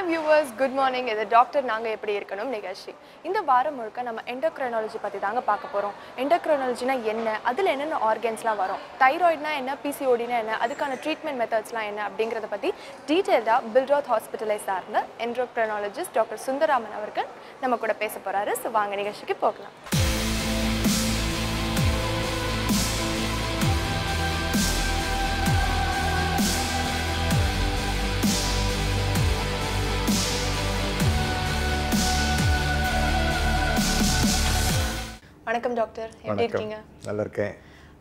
viewers, good morning. இது doctor நாங்க எப்படி இருக்கணும் நிகழ்ச்சி. இந்த வாரம் முழுக்க நம்ம எண்டோக்ரைனாலஜி பத்தி தாங்க பார்க்க போறோம். எண்டோக்ரைனாலஜினா என்ன? அதுல என்னென்ன ஆர்கன்ஸ்லாம் வரும்? தைராய்டுனா என்ன? PCODனா என்ன? அதுக்கான ட்ரீட்மெண்ட் மெத்தட்ஸ்லாம் என்ன அப்படிங்கறத பத்தி டீடைலா பில்ட்ரோத் ஹாஸ்பிடலை சார்ந்த எண்டோக்ரைனாலஜிஸ்ட் டாக்டர் சுந்தராமன் அவர்கள் நம்ம கூட பேச போறாரு. சோ வாங்க நிகழ்ச்சிக்கு போகலாம். வணக்கம் டாக்டர், எப்படி இருக்கீங்க? நல்லா இருக்கேன்.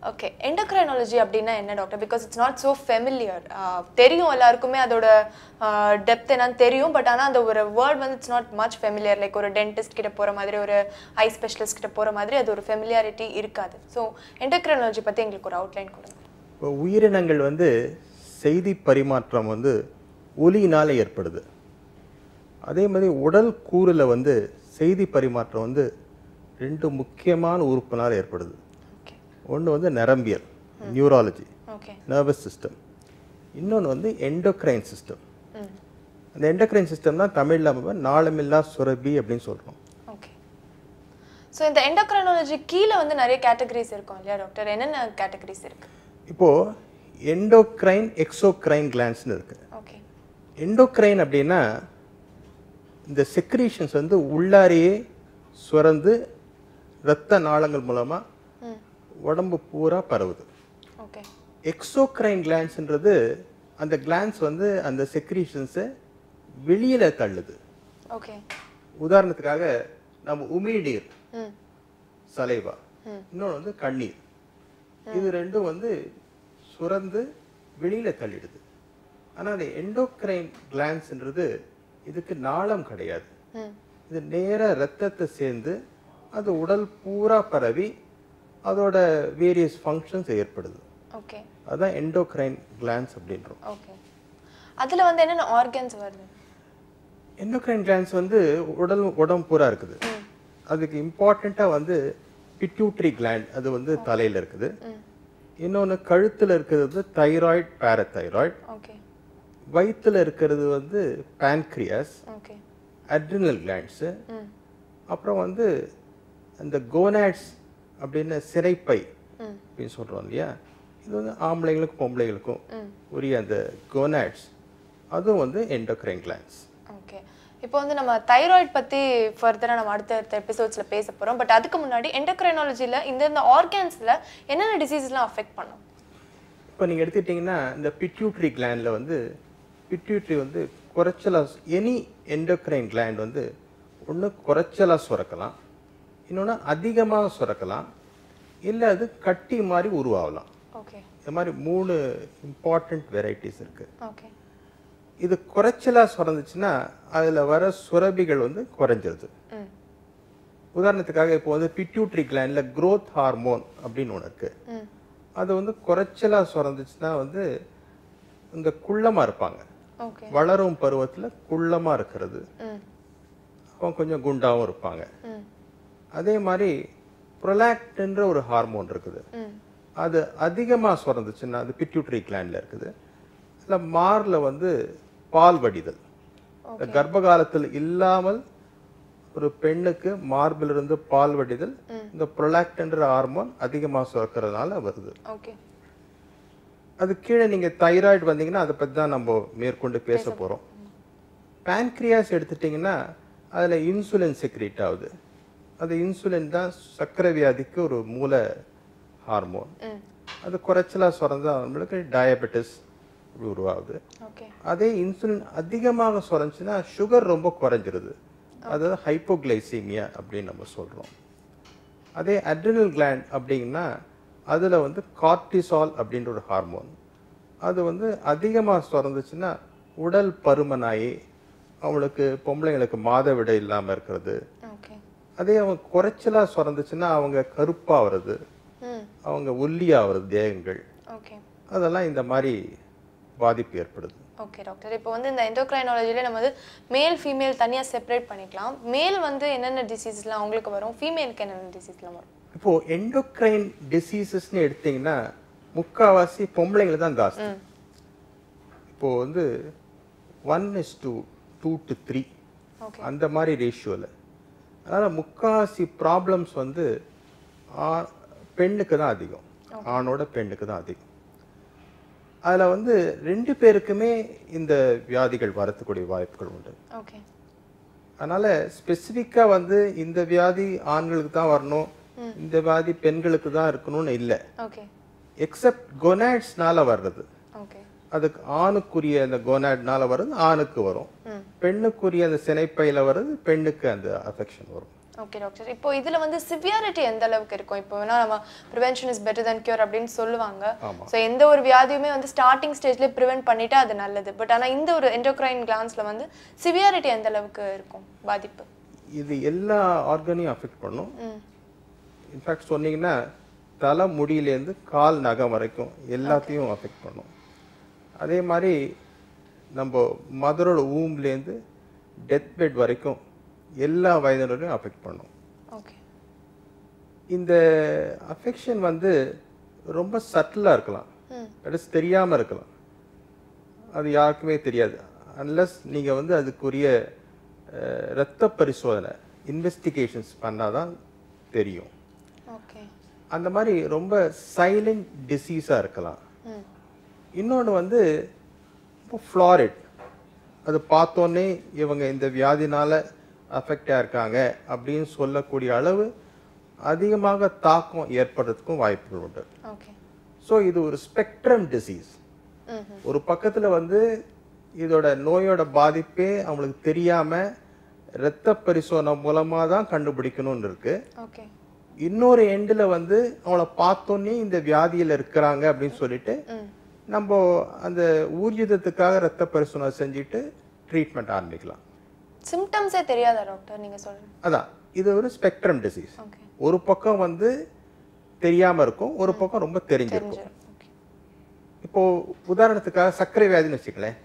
ஓகே, எண்டோக்ரைனாலஜி அப்படின்னா என்ன doctor? Because it's not so familiar. தெரியும் எல்லாருக்குமே அதோட டெப்த் என்னன்னு தெரியும், பட் ஆனால் அந்த ஒரு வேர்ட் வந்து it's not much familiar. Like ஒரு டென்டிஸ்ட் கிட்ட போகிற மாதிரி, ஒரு ஐ ஸ்பெஷலிஸ்ட் கிட்ட போகிற மாதிரி அது ஒரு ஃபெமிலியாரிட்டி இருக்காது. ஸோ எண்டோக்ரைனாலஜி பற்றி எங்களுக்கு ஒரு அவுட்லைன் கொடுங்க. இப்போ உயிரினங்கள் வந்து செய்தி பரிமாற்றம் வந்து ஒலியினால் ஏற்படுது. அதே மாதிரி உடல் கூறில் வந்து செய்தி பரிமாற்றம் வந்து ரெண்டு முக்கியமான உறுப்பினால் ஏற்படுது. ஒன்று வந்து நரம்பியல், நியூராலஜி, நர்வஸ் சிஸ்டம். இன்னொன்று வந்து எண்டோக்ரைன் சிஸ்டம். அந்த எண்டோக்ரைன் சிஸ்டம் தான் தமிழில் நம்ம நாளமில்லா சுரபி அப்படின்னு சொல்கிறோம். ஓகே, ஸோ இந்த எண்டோக்ரைனாலஜி கீழே வந்து நிறைய கேட்டகரிஸ் இருக்கும் இல்லையா டாக்டர்? என்னென்ன கேட்டகரிஸ் இருக்கு? இப்போது எண்டோக்ரைன், எக்ஸோக்ரைன் கிளான்ஸ்னு இருக்குது. ஓகே, எண்டோக்ரைன் அப்படின்னா இந்த செக்ரீஷன்ஸ் வந்து உள்ளாரையே சுரந்து இரத்த நாளங்கள் மூலமாக உடம்பு பூரா பரவுது. ஓகே, எக்ஸோக்ரைன் கிளான்ஸ்ன்றது அந்த கிளான்ஸ் வந்து அந்த செக்ரீஷன்ஸை வெளியில் தள்ளுது. ஓகே, உதாரணத்துக்காக நம்ம உமிழ்நீர், சலைவா, இன்னொன்று வந்து கண்ணீர், இது ரெண்டும் வந்து சுரந்து வெளியில் தள்ளிடுது. ஆனால் அந்த எண்டோக்ரைன் கிளான்ஸ்ன்றது இதுக்கு நாளம் கிடையாது. இது நேராக ரத்தத்தை சேர்ந்து அது உடல் பூரா பரவி அதோட வேரியஸ் ஃபங்க்ஷன்ஸ் ஏற்படுது. ஓகே, அதுதான் எண்டோக்ரைன் கிளான்ஸ் அப்படின்றோம். ஓகே, அதில் வந்து என்னென்ன ஆர்கன்ஸ் வருது? எண்டோக்ரைன் கிளான்ஸ் வந்து உடம்பு பூரா இருக்குது. அதுக்கு இம்பார்ட்டண்ட்டாக வந்து பிட்யூட்ரி கிளாண்ட், அது வந்து தலையில் இருக்குது. இன்னொன்று கழுத்தில் இருக்கிறது வந்து தைராய்டு, பேரதைராய்டு. ஓகே, வயிற்றில் இருக்கிறது வந்து பேன்க்ரியாஸ், ஓகே, அட்ரினல் கிளாண்ட்ஸு, அப்புறம் வந்து அந்த கோனாட்ஸ் அப்படின்னு சிரைப்பை அப்படின்னு சொல்கிறோம் இல்லையா, இது வந்து ஆம்பளைங்களுக்கும் பொம்பளைங்களுக்கும் உரிய அந்த கோனாட்ஸ், அதுவும் வந்து எண்டோக்ரைன் கிளான்ஸ். ஓகே, இப்போ வந்து நம்ம தைராய்டு பற்றி ஃபர்தராக நம்ம அடுத்த எபிசோட்ஸில் பேச போகிறோம். பட் அதுக்கு முன்னாடி எண்டோக்ரைனாலஜியில் இந்த ஆர்கன்ஸில் என்னென்ன டிசீஸ்லாம் அஃபெக்ட் பண்ணும்? இப்போ நீங்கள் எடுத்துக்கிட்டிங்கன்னா இந்த பிட்யூட்ரி கிளாண்டில் வந்து பிட்யூட்ரி வந்து குறைச்சலாக, எனி எண்டோக்ரைன் கிளாண்ட் வந்து ஒன்று குறைச்சலாக சுரக்கலாம், இன்னொன்று அதிகமாக சுரக்கலாம், இல்லை அது கட்டி மாதிரி உருவாகலாம். ஓகே, இந்த மாதிரி 3 இம்பார்ட்டண்ட் வெரைட்டிஸ் இருக்குது. ஓகே, இது குறைச்சலாக சுரந்துச்சுன்னா அதில் வர சுரபிகள் வந்து குறைஞ்சிருது. உதாரணத்துக்காக இப்போ வந்து பிட்யூட்ரி கிளாண்டில் growth ஹார்மோன் அப்படின்னு ஒன்று இருக்குது. அது வந்து குறைச்சலாக சுரந்துச்சுன்னா வந்து இந்த குள்ளமாக இருப்பாங்க, வளரும் பருவத்தில் குள்ளமாக இருக்கிறது, அவங்க கொஞ்சம் குண்டாகவும் இருப்பாங்க. அதே மாதிரி ப்ரொலாக்டின்ற ஒரு ஹார்மோன் இருக்குது, அது அதிகமாக சுரந்துச்சுன்னா அது பிட்யூட்ரி கிளாண்டில் இருக்குது. இல்லை மாரில் வந்து பால் வடிதல், கர்ப்ப காலத்தில் இல்லாமல் ஒரு பெண்ணுக்கு மார்பிலிருந்து பால் வடிதல் இந்த ப்ரொலாக்டின்ற ஹார்மோன் அதிகமாக சுரக்கிறதுனால வருது. ஓகே, அது கீழே நீங்கள் தைராய்டு வந்தீங்கன்னா அதை பற்றி தான் நம்ம மேற்கொண்டு பேச போகிறோம். பேன்க்ரியாஸ் எடுத்துட்டிங்கன்னா அதில் இன்சுலின் செக்ரீட் ஆகுது. அது இன்சுலின் தான் சர்க்கரை வியாதிக்கு ஒரு மூல ஹார்மோன். அது குறைச்சலாக சுரந்தால் நம்மளுக்கு டயபெட்டிஸ் உருவாகுது. அதே இன்சுலின் அதிகமாக சுரந்துச்சுன்னா சுகர் ரொம்ப குறைஞ்சிருது, அதாவது ஹைப்போகிளைசீமியா அப்படின்னு நம்ம சொல்கிறோம். அதே அட்ரினல் கிளாண்ட் அப்படிங்கன்னா அதில் வந்து கார்டிசால் அப்படின்ற ஒரு ஹார்மோன், அது வந்து அதிகமாக சுரந்துச்சுன்னா உடல் பருமனாகி அவங்களுக்கு பொம்பளைங்களுக்கு மாதவிடை இல்லாமல் இருக்கிறது. அதே அவங்க குறைச்சலாக சுரந்துச்சுன்னா அவங்க கருப்பாக வருது, அவங்க ஒல்லியாக வருது தேகங்கள், அதெல்லாம் இந்த மாதிரி பாதிப்பு ஏற்படுது. ஓகே டாக்டர், இப்போ வந்து இந்த எண்டோக்ரைனாலஜியில் நம்ம வந்து மேல் ஃபீமேல் தனியாக செப்பரேட் பண்ணிக்கலாம். மேல் வந்து என்னென்ன டிசீஸ்லாம் அவங்களுக்கு வரும், ஃபீமேலுக்கு என்னென்ன டிசீஸ்லாம் வரும்? இப்போது எண்டோக்ரைன் டிசீசஸ்ன்னு எடுத்திங்கன்னா முக்கால்வாசி பொம்பளைங்களை தான் ஜாஸ்தி. இப்போது வந்து 1:2 2 to 3 ஓகே அந்த மாதிரி ரேஷியோவில். அதனால் முக்காசி ப்ராப்ளம்ஸ் வந்து பெண்ணுக்கு தான் அதிகம், ஆணோட பெண்ணுக்கு தான் அதிகம். அதில் வந்து 2 பேருக்குமே இந்த வியாதிகள் வரத்துக்கூடிய வாய்ப்புகள் உண்டு. ஓகே அதனால் ஸ்பெசிஃபிக்காக வந்து இந்த வியாதி ஆண்களுக்கு தான் வரணும், இந்த வியாதி பெண்களுக்கு தான் இருக்கணும்னு இல்லை. ஓகே எக்ஸப்ட் கொனாட்ஸ்னால வர்றது, ஓகே அதுக்கு ஆணுக்குரிய அந்த கொனாட்னால வர்றது ஆணுக்கு வரும், பெண்ணுக்குரிய அந்த சினைப்பையில் வர்றது பெண்ணுக்கு அந்த அஃபெக்ஷன் வரும். ஓகே டாக்டர், இப்போ இதுல வந்து சிவியாரிட்டி எந்த அளவுக்கு இருக்கும்? இப்போ வேணா நம்ம prevention is better then cure அப்படின்னு சொல்லுவாங்க. ஸோ எந்த ஒரு வியாதியுமே வந்து ஸ்டார்டிங் ஸ்டேஜ்லேயே ப்ரிவென்ட் பண்ணிட்டா அது நல்லது. பட் ஆனால் இந்த ஒரு எண்டோக்ரைன் கிளான்ஸ்ல வந்து சிவியாரிட்டி எந்த அளவுக்கு இருக்கும் பாதிப்பு? இது எல்லா ஆர்கனையும் அஃபெக்ட் பண்ணும். இன்ஃபேக்ட் சொன்னீங்கன்னா தலை முடியிலேருந்து கால் நகம் வரைக்கும் எல்லாத்தையும் அஃபெக்ட் பண்ணும். அதே மாதிரி நம்ம மதரோட ஊம்லேருந்து டெத் பெட் வரைக்கும் எல்லா வயதினரையும் அஃபெக்ட் பண்ணும். ஓகே இந்த அஃபெக்ஷன் வந்து ரொம்ப சட்டிலாக இருக்கலாம், அது தெரியாமல் இருக்கலாம், அது யாருக்குமே தெரியாது. அன்லஸ் நீங்கள் வந்து அதுக்குரிய இரத்த பரிசோதனை இன்வெஸ்டிகேஷன்ஸ் பண்ணாதான் தெரியும். ஓகே அந்த மாதிரி ரொம்ப சைலண்ட் டிசீஸாக இருக்கலாம். இன்னொன்று வந்து இப்போ ஃப்ளாரிட், அது பார்த்தோன்னே இவங்க இந்த வியாதினால் அஃபெக்டாக இருக்காங்க அப்படின்னு சொல்லக்கூடிய அளவு அதிகமாக தாக்கம் ஏற்படுறதுக்கும் வாய்ப்புகள் உண்டு. ஓகே ஸோ இது ஒரு ஸ்பெக்ட்ரம் டிசீஸ். ஒரு பக்கத்தில் வந்து இதோட நோயோட பாதிப்பே அவங்களுக்கு தெரியாமல் இரத்த பரிசோதனை மூலமாக தான் கண்டுபிடிக்கணும்னு இருக்கு. ஓகே இன்னொரு எண்டில் வந்து அவங்கள பார்த்தோன்னே இந்த வியாதியில் இருக்கிறாங்க அப்படின்னு சொல்லிட்டு நம்ம அந்த ஊர்ஜிதத்துக்காக இரத்த பரிசோதனை செஞ்சுட்டு ட்ரீட்மெண்ட் ஆரம்பிக்கலாம். சிம்டம்ஸே தெரியாதா டாக்டர் நீங்க சொல்றீங்க? அதான் இது ஒரு ஸ்பெக்ட்ரம் டிசீஸ். ஓகே ஒரு பக்கம் வந்து தெரியாம இருக்கும், ஒரு பக்கம் ரொம்ப தெரிஞ்சிருக்கும். ஓகே இப்போ உதாரணத்துக்காக சர்க்கரை வியாதின்னு வச்சுக்கலேன்.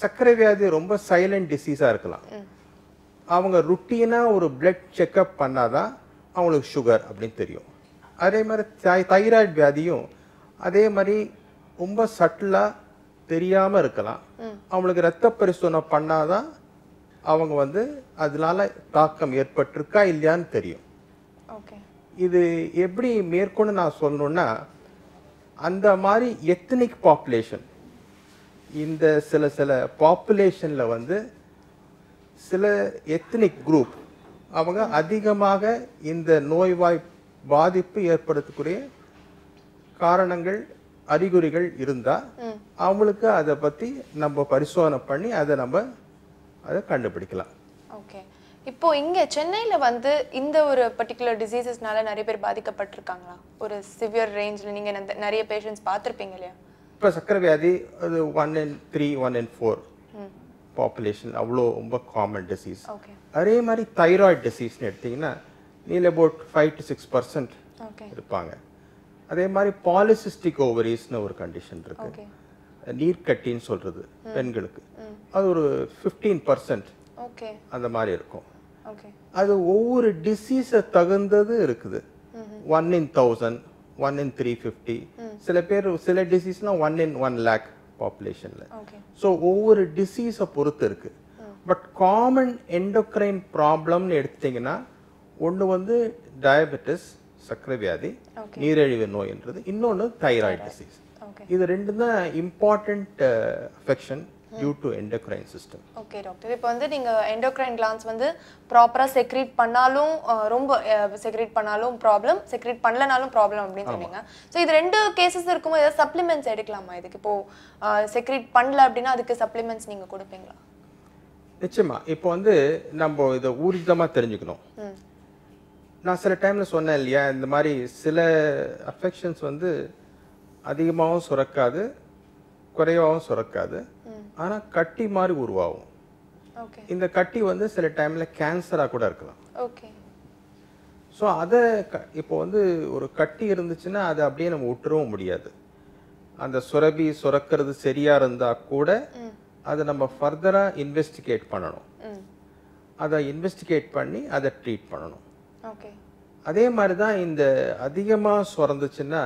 சர்க்கரை வியாதி ரொம்ப சைலண்ட் டிசீஸா இருக்கலாம். அவங்க ருட்டீனா ஒரு பிளட் செக்அப் பண்ணாதான் அவங்களுக்கு சுகர் அப்படின்னு தெரியும். அதே மாதிரி தைராய்டு வியாதியும் அதே மாதிரி ரொம்ப சட்டிலா தெரியாம இருக்கலாம். அவங்களுக்கு இரத்த பரிசோதனை பண்ணாதான் அவங்க வந்து அதனால தாக்கம் ஏற்பட்டிருக்கா இல்லையான்னு தெரியும். ஓகே இது எப்படி மேற்கொண்டு நான் சொல்லணும்னா, அந்த மாதிரி எத்னிக் பாப்புலேஷன், இந்த சில பாப்புலேஷன்ல வந்து சில எத்னிக் குரூப் அவங்க அதிகமாக இந்த நோய்வாய் பாதிப்பு ஏற்படுத்தக்கூடிய காரணங்கள் அறிகுறிகள் இருந்தா அவங்களுக்கு அதை பத்தி நம்ம பரிசோதனை பண்ணி அதை கண்டுபிடிக்கலாம். ஓகே, இப்போ இங்க சென்னையில வந்து இந்த ஒரு பர்டிகுலர் டிசீசஸ்னால நிறைய பேர் பாதிக்கப்பட்டிருக்காங்களா? ஒரு சிவியர் ரேஞ்சில் நீங்க நிறைய பேஷண்ட்ஸ் பார்த்துருப்பீங்க இல்லையா? இப்போ சக்கரை வியாதி அது 1 in 3 1 in 4 பாப்புலேஷன் அவ்வளோ ரொம்ப காமன் டிசீஸ். ஓகே அதே மாதிரி தைராய்டு டிசீஸ்னு எடுத்தீங்கன்னா நீல் அபவுட் 5 to 6% ஓகே இருப்பாங்க. அதே மாதிரி பாலிசிஸ்டிக் ஓவரிஸ்னு ஒரு கண்டிஷன் இருக்கு, ஓகே நீர்க்கட்டின்னு சொல்றது பெண்களுக்கு, அது ஒரு 15% ஓகே அந்த மாதிரி இருக்கும். ஓகே அது ஒவ்வொரு டிசீஸை தகுந்தது இருக்குது. 1 in 1000 1 in 350, சில பேர் சில டிசீஸ்லாம் 1 in 1 lakh பாப்புலேஷன்ல. ஓகே ஸோ ஒவ்வொரு டிசீஸை பொறுத்து இருக்கு. பட் காமன் எண்டோக்ரைன் ப்ராப்ளம்னு எடுத்தீங்கன்னா ஒன்று வந்து டயபெட்டிஸ் சர்க்கரை வியாதி, நீரிழிவு நோய்ன்றது, இன்னொன்று தைராய்டு டிசீஸ். இது ரெண்டு தான் important affection due to endocrine system. Okay doctor, இப்போ வந்து நீங்க எண்டோக்ரைன் கிளான்ஸ் வந்து ப்ராப்பரா செக்ரீட் பண்ணாலும் ரொம்ப செக்ரீட் பண்ணாலும் ப்ராப்ளம், செக்ரீட் பண்ணலனாலும் ப்ராப்ளம் அப்படின்னு சொன்னீங்க. ஸோ இது ரெண்டு கேசஸ் இருக்கும்போது ஏதாவது சப்ளிமெண்ட்ஸ் எடுக்கலாமா இதுக்கு? இப்போ செக்ரீட் பண்ணல அப்படின்னா அதுக்கு சப்ளிமெண்ட்ஸ் நீங்க கொடுப்பீங்களா? நிச்சயமா. இப்போ வந்து நம்ம இதை ஊர்ஜிதமாக தெரிஞ்சுக்கணும். நான் சில டைம்ல சொன்னேன் இல்லையா, இந்த மாதிரி சில அஃபெக்ஷன்ஸ் வந்து அதிகமாகவும் சுரக்காது, குறைவாகவும் சுரக்காது, ஆனால் கட்டி மாதிரி உருவாகும். இந்த கட்டி வந்து சில டைம்ல கேன்சராக கூட இருக்கலாம். ஓகே. ஸோ அதை இப்போ வந்து ஒரு கட்டி இருந்துச்சுன்னா அதை அப்படியே நம்ம விட்டுறவும் முடியாது. அந்த சுரபி சுரக்கிறது சரியா இருந்தா கூட அதை நம்ம ஃபர்தராக இன்வெஸ்டிகேட் பண்ணணும். அதை இன்வெஸ்டிகேட் பண்ணி அதை ட்ரீட் பண்ணணும். ஓகே. அதே மாதிரி தான் இந்த அதிகமாக சுரந்துச்சுன்னா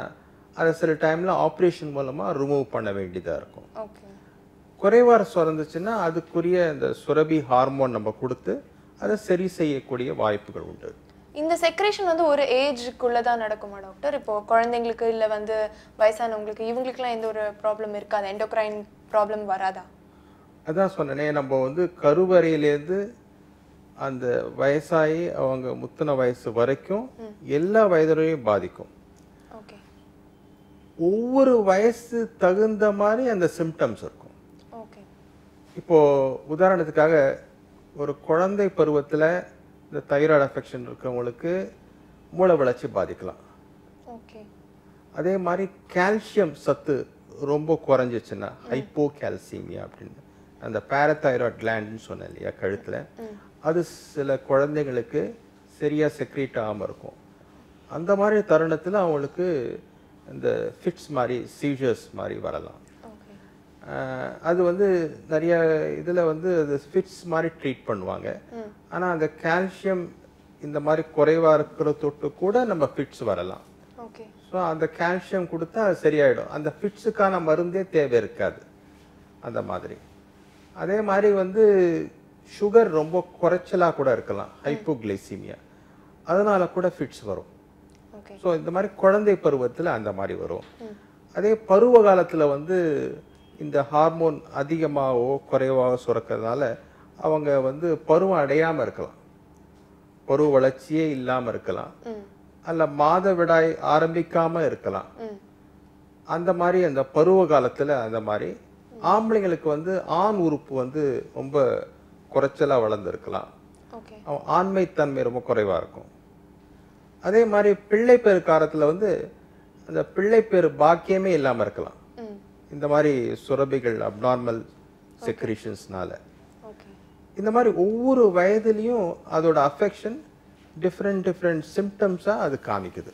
அதை சில டைமில் ஆப்ரேஷன் மூலமாக ரிமூவ் பண்ண வேண்டியதாக இருக்கும். ஓகே. குறைவாக சுரந்துச்சுன்னா அதுக்குரிய இந்த சுரபி ஹார்மோன் நம்ம கொடுத்து அதை சரி செய்யக்கூடிய வாய்ப்புகள் உண்டு. இந்த செக்ரேஷன் வந்து ஒரு ஏஜுக்குள்ள தான் நடக்குமா டாக்டர்? இப்போ குழந்தைங்களுக்கு இல்லை வந்து வயசானவங்களுக்கு இவங்களுக்குலாம் எந்த ஒரு ப்ராப்ளம் இருக்காது, எண்டோக்ரைன் ப்ராப்ளம் வராதா? அதான் சொன்னேனே, நம்ம வந்து கருவறையிலேருந்து அந்த வயசாகி அவங்க முத்தின வயசு வரைக்கும் எல்லா வயதுலையும் பாதிக்கும். ஓகே. ஒவ்வொரு வயசு தகுந்த மாதிரி அந்த சிம்டம்ஸ் இருக்கும். ஓகே. இப்போ உதாரணத்துக்காக ஒரு குழந்தை பருவத்தில் இந்த தைராய்டு அஃபெக்ஷன் இருக்கவங்களுக்கு மூளை வளர்ச்சி பாதிக்கலாம். ஓகே. அதே மாதிரி கால்சியம் சத்து ரொம்ப குறைஞ்சிச்சுன்னா ஹைப்போ கால்சிமியா அப்படின்னு அந்த பாரதைராய்டு கிளாண்ட்னு சொன்னேன் இல்லையா கழுத்தில், அது சில குழந்தைங்களுக்கு சரியாக செக்ரீட் ஆகாமல் இருக்கும். அந்த மாதிரி தருணத்தில் அவங்களுக்கு இந்த ஃபிட்ஸ் மாதிரி சீஜர்ஸ் மாதிரி வரலாம். அது வந்து நிறைய இதில் வந்து அது ஃபிட்ஸ் மாதிரி ட்ரீட் பண்ணுவாங்க. ஆனால் அந்த கால்சியம் இந்த மாதிரி குறைவாக இருக்கிற தொட்டு கூட நம்ம ஃபிட்ஸ் வரலாம். ஸோ அந்த கால்சியம் கொடுத்தா அது சரியாயிடும். அந்த ஃபிட்ஸுக்கான மருந்தே தேவை இருக்காது அந்த மாதிரி. அதே மாதிரி வந்து சுகர் ரொம்ப குறைச்சலாக கூட இருக்கலாம், ஹைப்போகிளைசீமியா, அதனால கூட ஃபிட்ஸ் வரும். ஸோ இந்த மாதிரி குழந்தை பருவத்தில் அந்த மாதிரி வரும். அதே பருவ காலத்தில் வந்து இந்த ஹார்மோன் அதிகமாகவோ குறைவாக சுரக்கிறதுனால அவங்க வந்து பருவம் அடையாமல் இருக்கலாம், பருவ வளர்ச்சியே இல்லாமல் இருக்கலாம், அல்ல மாதவிடாய் ஆரம்பிக்காமல் இருக்கலாம். அந்த மாதிரி அந்த பருவ காலத்தில் அந்த மாதிரி ஆம்பளைங்களுக்கு வந்து ஆண் உறுப்பு வந்து ரொம்ப குறைச்சலாக வளர்ந்துருக்கலாம், ஆண்மைத்தன்மை ரொம்ப குறைவாக இருக்கும். அதே மாதிரி பிள்ளை பேர் காலத்தில் வந்து அந்த பிள்ளை பேர் பாக்கியமே இல்லாமல் இருக்கலாம், இந்த மாதிரி சுரபிகள் அப்நார்மல் செக்ரீஷன்ஸ்னால. இந்த மாதிரி ஒவ்வொரு வயதுலையும் அதோட அஃபெக்ஷன் டிஃப்ரெண்ட் சிம்டம்ஸாக அது காமிக்குது.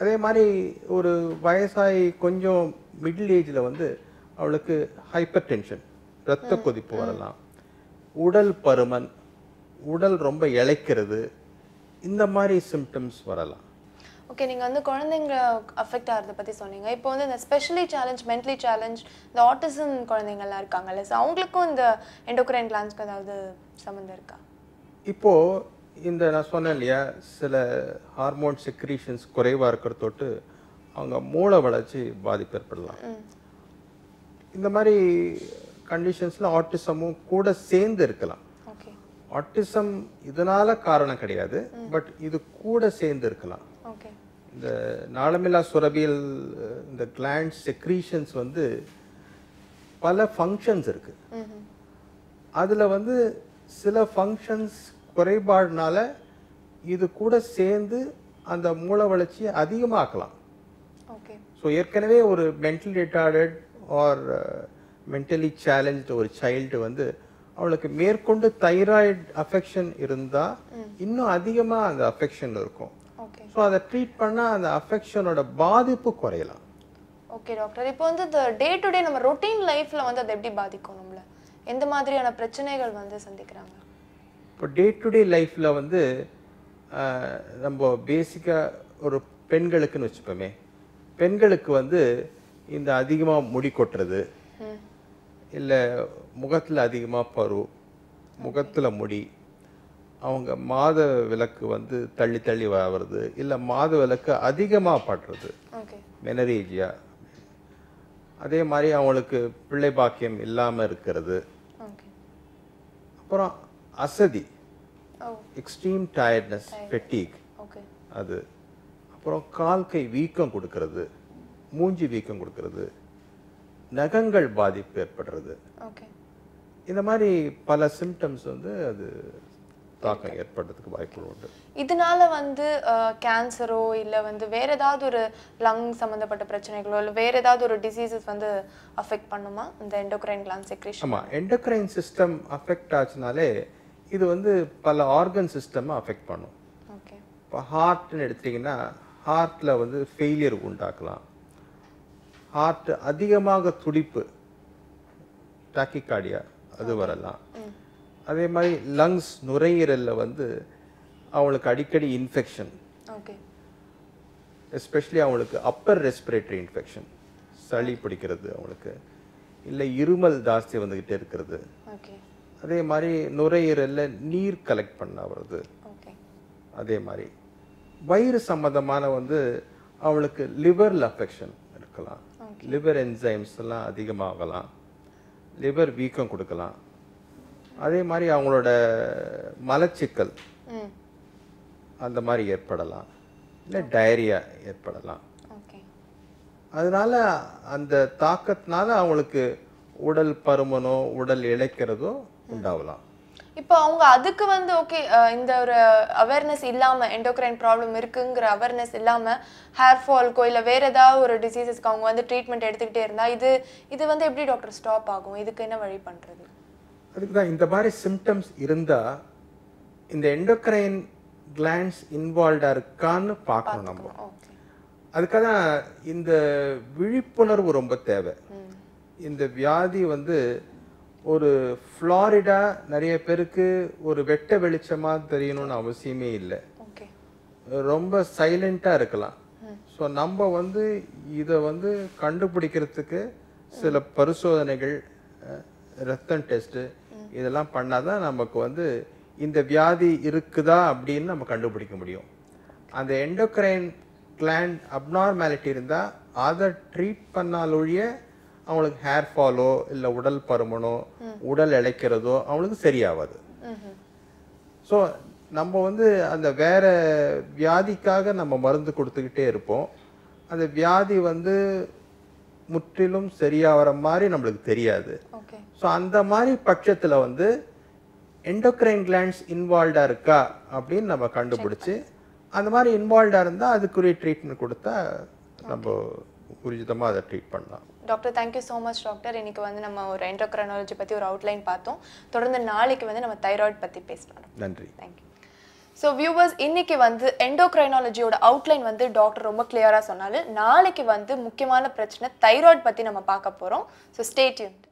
அதே மாதிரி ஒரு வயசாகி கொஞ்சம் மிடில் ஏஜில் வந்து அவளுக்கு ஹைப்பர் டென்ஷன், இரத்த கொதிப்பு வரலாம், உடல் பருமன், உடல் ரொம்ப இளைக்கிறது, இந்த மாதிரி சிம்டம்ஸ் வரலாம். ஓகே, நீங்கள் வந்து குழந்தைங்க அஃபெக்ட் ஆகிறத பற்றி சொன்னீங்க. இப்போ வந்து இந்த ஸ்பெஷலி சேலஞ்ச், மென்டலி சேலஞ்ச், இந்த ஆட்டிசம் குழந்தைங்கள்லாம் இருக்காங்கல்ல, ஸோ அவங்களுக்கும் இந்த எண்டோக்ரைன் கிளான்ஸ்க்கு ஏதாவது சம்மந்தம் இருக்கா? இப்போது இந்த நான் சொன்னேன் இல்லையா, சில ஹார்மோன் செக்ரீஷன்ஸ் குறைவாக இருக்கிற தொட்டு அவங்க மூளை வளர்ச்சி பாதிப்பு ஏற்படலாம். இந்த மாதிரி கண்டிஷன்ஸில் ஆட்டிசமும் கூட சேர்ந்து இருக்கலாம். ஆட்டிசம் இதனால காரணம் கிடையாது, பட் இது கூட சேர்ந்து இருக்கலாம். இந்த நாளமில்லா சுரபியல் இந்த கிளாண்ட் செக்ரீஷன்ஸ் வந்து பல ஃபங்க்ஷன்ஸ் இருக்கு. அதுல வந்து சில ஃபங்க்ஷன்ஸ் குறைபாடுனால இது கூட சேர்ந்து அந்த மூளை வளர்ச்சியை அதிகமாக்கலாம். ஸோ ஏற்கனவே ஒரு mentally retarded or mentally challenged ஒரு சைல்டு வந்து அவளுக்கு மேற்கொண்டு தைராய்டு அஃபெக்ஷன் இருந்தால் இன்னும் அதிகமாக அந்த அஃபெக்ஷன் இருக்கும். ஸோ அதை ட்ரீட் பண்ணால் அந்த அஃபெக்ஷனோட பாதிப்பு குறையலாம். ஓகே டாக்டர், இப்போ வந்து இந்த டே டு டே நம்ம ரொட்டீன் லைஃப்பில் வந்து அதை எப்படி பாதிக்கும், நம்மள எந்த மாதிரியான பிரச்சனைகள் வந்து சந்திக்கிறாங்க? இப்போ டே டு டே லைஃப்பில் வந்து நம்ம பேசிக்காக ஒரு பெண்களுக்குன்னு வச்சுப்போமே, பெண்களுக்கு வந்து இந்த அதிகமாக முடி கொட்டுறது, இல்லை முகத்தில் அதிகமாக பரு, முகத்தில் முடி, அவங்க மாத விலக்கு வந்து தள்ளி தள்ளி வருது, இல்லை மாத விலக்கு அதிகமாக படுறது, மெனரேஜியா, அதே மாதிரி அவங்களுக்கு பிள்ளை பாக்கியம் இல்லாமல் இருக்கிறது, அப்புறம் அசதி, எக்ஸ்ட்ரீம் டயர்ட்னஸ், ஃபெட்டிக், அது, அப்புறம் கால் கை வீக்கம் கொடுக்கறது, மூஞ்சி வீக்கம் கொடுக்கறது, நகங்கள் பாதிப்பு ஏற்படுறது, இந்த மாதிரி பல சிம்டம்ஸ் வந்து அது தாக்கம் ஏற்படுறதுக்கு வாய்ப்பு உண்டு. இதனால வந்து கேன்சரோ இல்லை வந்து வேற ஏதாவது ஒரு லங் சம்மந்தப்பட்ட பிரச்சனைகளோ இல்லை வேற ஏதாவது ஒரு டிசீசஸ் வந்து அஃபெக்ட் பண்ணுமா இந்த எண்டோக்ரைன் கிளாண்ட் செக்ரீஷன்? ஆமாம், எண்டோக்ரைன் சிஸ்டம் அஃபெக்ட் ஆச்சுனாலே இது வந்து பல ஆர்கன் சிஸ்டம் அஃபெக்ட் பண்ணும். ஓகே, இப்போ ஹார்ட்னு எடுத்தீங்கன்னா ஹார்ட்டில் வந்து ஃபெயிலியர் உண்டாக்கலாம், ஹார்ட் அதிகமாக துடிப்பு, டாக்கிகார்டியா அது வரலாம். அதே மாதிரி லங்ஸ், நுரையீரலில் வந்து அவங்களுக்கு அடிக்கடி இன்ஃபெக்ஷன், எஸ்பெஷலி அவங்களுக்கு அப்பர் ரெஸ்பிரேட்டரி இன்ஃபெக்ஷன், சளி பிடிக்கிறது அவங்களுக்கு, இல்லை இருமல் ஜாஸ்தி வந்துக்கிட்டே இருக்கிறது, ஓகே அதே மாதிரி நுரையீரல்ல நீர் கலெக்ட் பண்ண வருது, ஓகே அதே மாதிரி வயிறு சம்பந்தமான அவளுக்கு லிவரில் அஃபெக்ஷன் இருக்கலாம், லிவர் என்சைம்ஸ் எல்லாம் அதிகமாகலாம், லிவர் வீக்கம் கொடுக்கலாம், அதே மாதிரி அவங்களோட மலச்சிக்கல் அந்த மாதிரி ஏற்படலாம், இல்லை டயரியா ஏற்படலாம். அதனால அந்த தாக்கத்தினால அவங்களுக்கு உடல் பருமனோ உடல் இளைக்கிறதோ உண்டாகலாம். இப்போ அவங்க அதுக்கு ஓகே இந்த ஒரு அவேர்னஸ் இல்லாம எண்டோக்ரைன் ப்ராப்ளம் இருக்குங்கிற அவேர்னஸ் இல்லாம ஹேர் ஃபால்க்கோ இல்லை வேற ஏதாவது ஒரு டிசீசஸ்க்கு அவங்க ட்ரீட்மெண்ட் எடுத்துக்கிட்டே இருந்தா இது எப்படி டாக்டர் ஸ்டாப் ஆகும்? இதுக்கு என்ன வழி பண்றது? அதுக்கு தான் இந்த மாதிரி சிம்டம்ஸ் இருந்தா இந்த எண்டோக்ரைன் கிளாண்ட்ஸ் இன்வால்வ்டா இருக்கான்னு பார்க்கணும் நம்ம. அதுக்காக இந்த விழிப்புணர்வு ரொம்ப தேவை. இந்த வியாதி ஒரு ஃப்ளாரிடா நிறைய பேருக்கு ஒரு வெட்ட வெளிச்சமா தெரியணும்னு அவசியமே இல்லை, ரொம்ப சைலண்டா இருக்கலாம். ஸோ நம்ம இதை கண்டுபிடிக்கிறதுக்கு சில பரிசோதனைகள், ரத்தம் டெஸ்ட் இதெல்லாம் பண்ணாதான் நமக்கு இந்த வியாதி இருக்குதா அப்படின்னு நம்ம கண்டுபிடிக்க முடியும். அந்த எண்டோக்ரைன் கிளாண்ட் அப்நார்மாலிட்டி இருந்தால் அதை ட்ரீட் பண்ணாலொழிய அவங்களுக்கு ஹேர் ஃபாலோ இல்லை உடல் பருமனோ உடல் இளைக்கிறதோ அவங்களுக்கு சரியாகாது. ஸோ நம்ம அந்த வேற வியாதிக்காக நம்ம மருந்து கொடுத்துக்கிட்டே இருப்போம். அந்த வியாதி முற்றிலும் சரியாகிற மாதிரி நம்மளுக்கு தெரியாது. ஸோ அந்த மாதிரி பட்சத்தில் எண்டோக்ரைன் கிளாண்ட்ஸ் இன்வால்வ்டா இருக்கா அப்படின்னு நம்ம கண்டுபிடிச்சு அந்த மாதிரி இன்வால்வ்டா இருந்தால் அதுக்குரிய ட்ரீட்மெண்ட் கொடுத்தா நம்ம உரிஜிதமாக அதை ட்ரீட் பண்ணலாம். Doctor thank you so much doctor. இன்னைக்கு நம்ம ஒரு எண்டோக்ரைனாலஜி பற்றி ஒரு அவுட்லைன் பார்த்தோம். தொடர்ந்து நாளைக்கு நம்ம தைராய்டு பற்றி பேசலாம். நன்றி. தேங்க்யூ. ஸோ வியூவர்ஸ், இன்னைக்கு எண்டோக்ரைனாலஜியோட அவுட்லைன் டாக்டர் ரொம்ப கிளியராக சொன்னாலும் நாளைக்கு முக்கியமான பிரச்சனை தைராய்டு பற்றி நம்ம பார்க்க போகிறோம். So stay tuned.